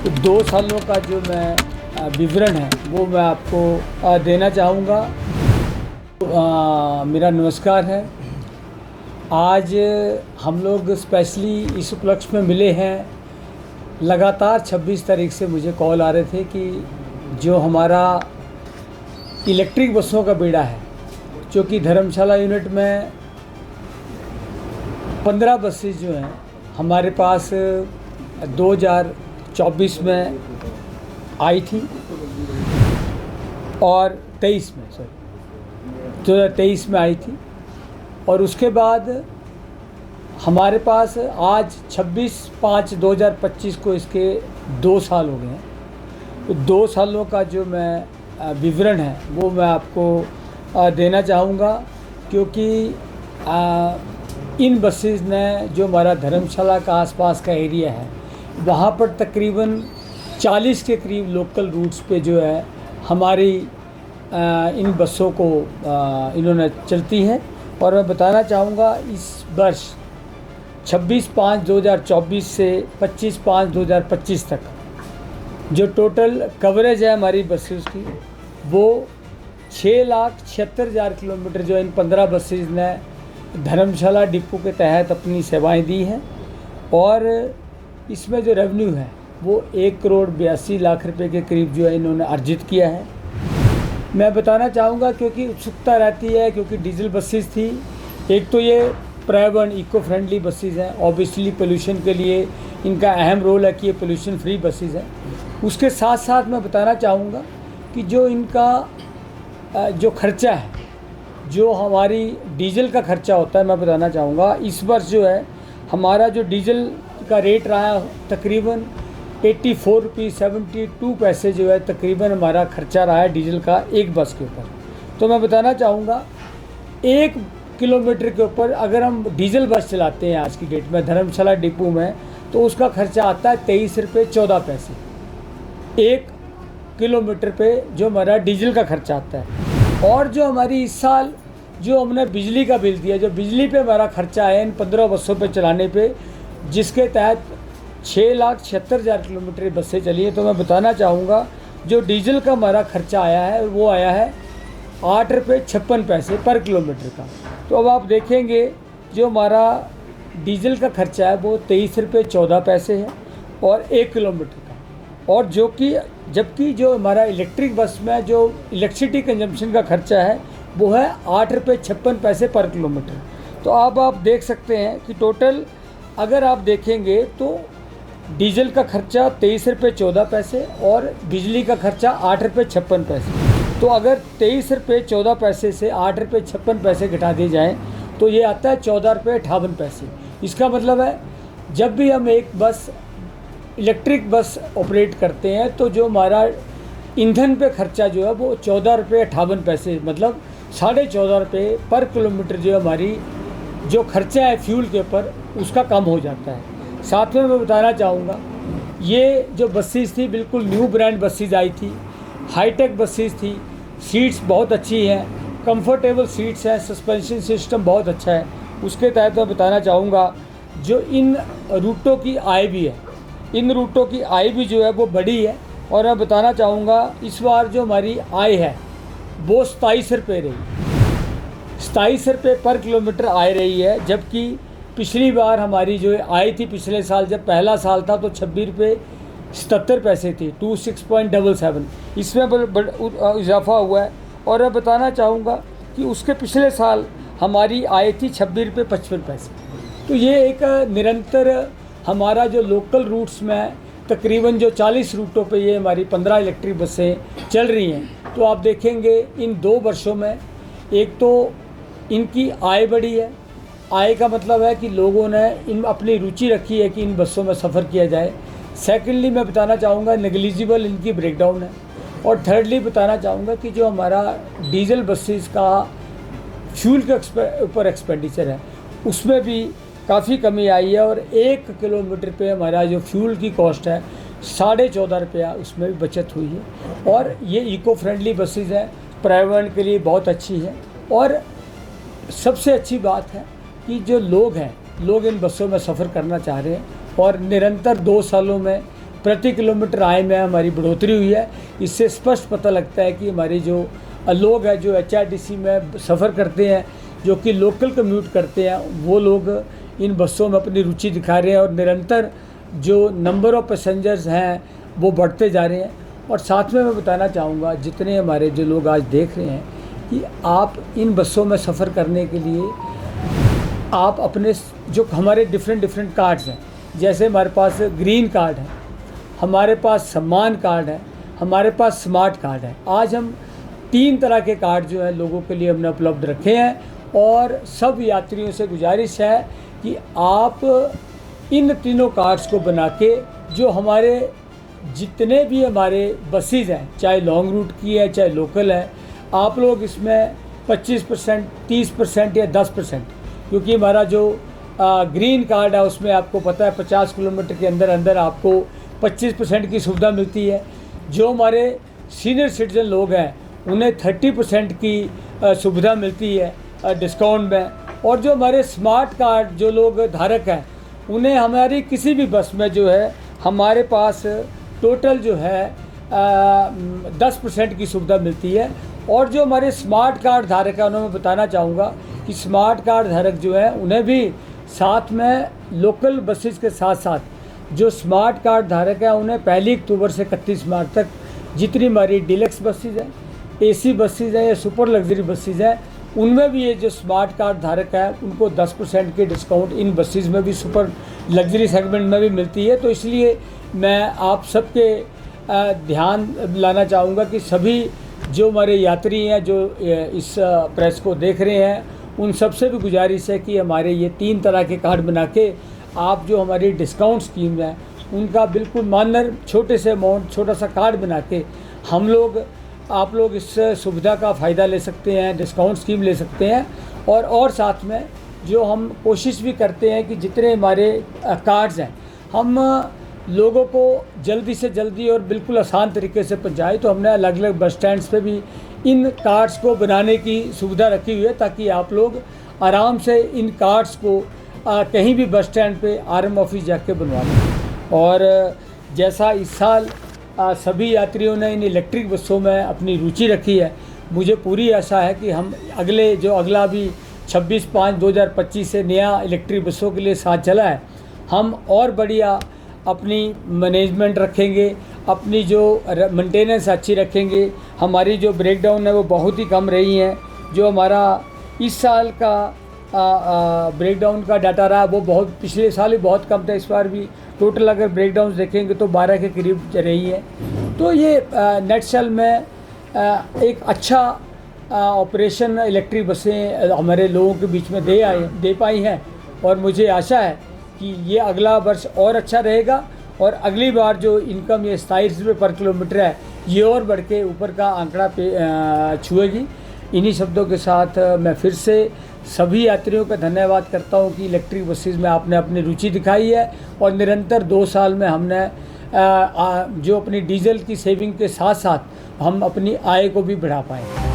2 सालों का जो मैं विवरण है वो मैं आपको देना चाहूँगा। मेरा नमस्कार है। आज हम लोग स्पेशली इस उपलक्ष्य में मिले हैं। लगातार 26 तारीख से मुझे कॉल आ रहे थे कि जो हमारा इलेक्ट्रिक बसों का बेड़ा है, जो कि धर्मशाला यूनिट में 15 बसेस जो हैं हमारे पास 2024 में आई थी और 2023 में आई थी, और उसके बाद हमारे पास आज 26/5/2025 को इसके 2 साल हो गए हैं। तो 2 सालों का जो मैं विवरण है वो मैं आपको देना चाहूँगा, क्योंकि इन बसेस ने जो हमारा धर्मशाला का आसपास का एरिया है वहाँ पर तकरीबन 40 के करीब लोकल रूट्स पे जो है हमारी इन बसों को इन्होंने चलती हैं। और मैं बताना चाहूँगा इस वर्ष 26/5/2024 से 25/5/2025 तक जो टोटल कवरेज है हमारी बसेस की वो 6,76,000 किलोमीटर जो इन 15 बसेस ने धर्मशाला डिपो के तहत अपनी सेवाएं दी हैं। और इसमें जो रेवेन्यू है वो 1,82,00,000 रुपये के करीब जो है इन्होंने अर्जित किया है। मैं बताना चाहूँगा, क्योंकि उत्सुकता रहती है, क्योंकि डीजल बसेस थी। एक तो ये पर्यावरण इको फ्रेंडली बसेस हैं, ऑब्वियसली पोल्यूशन के लिए इनका अहम रोल है कि ये पोल्यूशन फ्री बसेस हैं। उसके साथ साथ मैं बताना चाहूँगा कि जो इनका जो खर्चा है, जो हमारी डीजल का खर्चा होता है, मैं बताना चाहूँगा इस वर्ष जो है हमारा जो डीजल का रेट रहा तकरीबन 84.72 रुपये जो है तकरीबन हमारा खर्चा रहा है डीजल का एक बस के ऊपर। तो मैं बताना चाहूँगा 1 किलोमीटर के ऊपर अगर हम डीजल बस चलाते हैं आज की डेट में धर्मशाला डिपो में, तो उसका खर्चा आता है 23.14 रुपये 1 किलोमीटर पे जो हमारा डीजल का खर्चा आता है। और जो हमारी इस साल जो हमने बिजली का बिल दिया, जो बिजली पे हमारा खर्चा है इन 15 बसों पे चलाने पे, जिसके तहत 6,76,000 किलोमीटर बसें चली हैं। तो मैं बताना चाहूँगा जो डीजल का हमारा खर्चा आया है वो आया है 8.56 रुपये पर किलोमीटर का। तो अब आप देखेंगे जो हमारा डीजल का खर्चा है वो 23.14 है और 1 किलोमीटर का। और जबकि जो हमारा इलेक्ट्रिक बस में जो इलेक्ट्रिसिटी कंजम्पशन का खर्चा है वो है 8.56 पर किलोमीटर। तो अब आप देख सकते हैं कि टोटल अगर आप देखेंगे तो डीजल का खर्चा 23.14 और बिजली का खर्चा 8.56। तो अगर 23.14 से 8.56 घटा दिए जाएँ तो ये आता है 14.58। इसका मतलब है जब भी हम एक बस इलेक्ट्रिक बस ऑपरेट करते हैं तो जो हमारा ईंधन पे खर्चा जो है वो 14.58, मतलब 14.5 रुपये पर किलोमीटर जो हमारी जो खर्चा है फ्यूल के ऊपर उसका कम हो जाता है। साथ में मैं बताना चाहूँगा ये जो बसेस थी बिल्कुल न्यू ब्रांड बसेस आई थी, हाईटेक बसेस थी, सीट्स बहुत अच्छी हैं, कंफर्टेबल सीट्स हैं, सस्पेंशन सिस्टम बहुत अच्छा है। उसके तहत मैं बताना चाहूँगा जो इन रूटों की आय भी है, इन रूटों की आय भी जो है वो बड़ी है। और मैं बताना चाहूँगा इस बार जो हमारी आय है वो 27 रुपये रही, 27 रुपये पर किलोमीटर आय रही है। जबकि पिछली बार हमारी जो आय थी पिछले साल जब पहला साल था तो 26.77 थी, 26.77। इसमें इजाफा हुआ है। और मैं बताना चाहूँगा कि उसके पिछले साल हमारी आय थी 26.55। तो ये एक निरंतर हमारा जो लोकल रूट्स में तकरीबन जो 40 रूटों पे ये हमारी 15 इलेक्ट्रिक बसें चल रही हैं। तो आप देखेंगे इन 2 वर्षों में एक तो इनकी आय बढ़ी है, आय का मतलब है कि लोगों ने इन अपनी रुचि रखी है कि इन बसों में सफ़र किया जाए। सेकेंडली मैं बताना चाहूँगा नेग्लिजिबल इनकी ब्रेकडाउन है। और थर्डली बताना चाहूँगा कि जो हमारा डीजल बसेस का फ्यूल के ऊपर एक्सपेंडिचर है उसमें भी काफ़ी कमी आई है। और 1 किलोमीटर पे हमारा जो फ्यूल की कॉस्ट है 14.5 रुपया उसमें भी बचत हुई है। और ये इको फ्रेंडली बसेस हैं, पर्यावरण के लिए बहुत अच्छी है। और सबसे अच्छी बात है कि जो लोग हैं, लोग इन बसों में सफ़र करना चाह रहे हैं। और निरंतर 2 सालों में प्रति किलोमीटर आय में हमारी बढ़ोतरी हुई है। इससे स्पष्ट पता लगता है कि हमारे जो लोग हैं जो HRTC में सफ़र करते हैं, जो कि लोकल कम्यूट करते हैं, वो लोग इन बसों में अपनी रुचि दिखा रहे हैं और निरंतर जो नंबर ऑफ़ पैसेंजर्स हैं वो बढ़ते जा रहे हैं। और साथ में मैं बताना चाहूँगा जितने हमारे जो लोग आज देख रहे हैं कि आप इन बसों में सफ़र करने के लिए आप अपने जो हमारे डिफरेंट कार्ड्स हैं, जैसे हमारे पास ग्रीन कार्ड है, हमारे पास सम्मान कार्ड है, हमारे पास स्मार्ट कार्ड है। आज हम 3 तरह के कार्ड जो है लोगों के लिए हमने उपलब्ध रखे हैं और सब यात्रियों से गुजारिश है कि आप इन तीनों कार्ड्स को बना के जो हमारे जितने भी हमारे बसेस हैं, चाहे लॉन्ग रूट की है चाहे लोकल है, आप लोग इसमें 25%, 30% या 10%, क्योंकि हमारा जो ग्रीन कार्ड है उसमें आपको पता है 50 किलोमीटर के अंदर अंदर आपको 25% की सुविधा मिलती है। जो हमारे सीनियर सिटीजन लोग हैं उन्हें 30% की सुविधा मिलती है डिस्काउंट में। और जो हमारे स्मार्ट कार्ड जो लोग धारक हैं उन्हें हमारी किसी भी बस में जो है हमारे पास टोटल जो है 10% की सुविधा मिलती है। और जो हमारे स्मार्ट कार्ड धारक हैं उन्हें मैं बताना चाहूँगा कि स्मार्ट कार्ड धारक जो है उन्हें भी साथ में लोकल बसेस के साथ साथ जो स्मार्ट कार्ड धारक है उन्हें 1 अक्टूबर से 31 मार्च तक जितनी हमारी डीलक्स बसेस हैं, AC बसेस हैं या सुपर लग्जरी बसेस हैं, उनमें भी ये जो स्मार्ट कार्ड धारक है उनको 10% की डिस्काउंट इन बसेस में भी सुपर लग्जरी सेगमेंट में भी मिलती है। तो इसलिए मैं आप सबके ध्यान लाना चाहूँगा कि सभी जो हमारे यात्री हैं जो इस प्रेस को देख रहे हैं उन सबसे भी गुजारिश है कि हमारे ये 3 तरह के कार्ड बना के आप जो हमारी डिस्काउंट स्कीम है उनका बिल्कुल मानर छोटे से अमाउंट छोटा सा कार्ड बना के आप लोग इस सुविधा का फ़ायदा ले सकते हैं, डिस्काउंट स्कीम ले सकते हैं। और साथ में जो हम कोशिश भी करते हैं कि जितने हमारे कार्ड्स हैं हम लोगों को जल्दी से जल्दी और बिल्कुल आसान तरीके से पहुँचाएँ। तो हमने अलग अलग बस स्टैंड्स पे भी इन कार्ड्स को बनाने की सुविधा रखी हुई है ताकि आप लोग आराम से इन कार्ड्स को कहीं भी बस स्टैंड पे RM ऑफिस जाके बनवा लें। और जैसा इस साल सभी यात्रियों ने इन इलेक्ट्रिक बसों में अपनी रुचि रखी है, मुझे पूरी आशा है कि हम अगला भी 26/5/2025 से नया इलेक्ट्रिक बसों के लिए साथ चला है, हम और बढ़िया अपनी मैनेजमेंट रखेंगे, अपनी जो मेंटेनेंस अच्छी रखेंगे। हमारी जो ब्रेकडाउन है वो बहुत ही कम रही हैं। जो हमारा इस साल का ब्रेकडाउन का डाटा रहा वो बहुत पिछले साल ही बहुत कम था, इस बार भी टोटल अगर ब्रेकडाउन देखेंगे तो 12 के करीब रही है। तो ये नेटसेल में एक अच्छा ऑपरेशन इलेक्ट्रिक बसें हमारे लोगों के बीच में दे पाई हैं और मुझे आशा है कि ये अगला वर्ष और अच्छा रहेगा और अगली बार जो इनकम ये 27 रुपये पर किलोमीटर है ये और बढ़ के ऊपर का आंकड़ा छुएगी। इन्हीं शब्दों के साथ मैं फिर से सभी यात्रियों का धन्यवाद करता हूं कि इलेक्ट्रिक बसेस में आपने अपनी रुचि दिखाई है और निरंतर 2 साल में हमने जो अपनी डीजल की सेविंग के साथ साथ हम अपनी आय को भी बढ़ा पाए।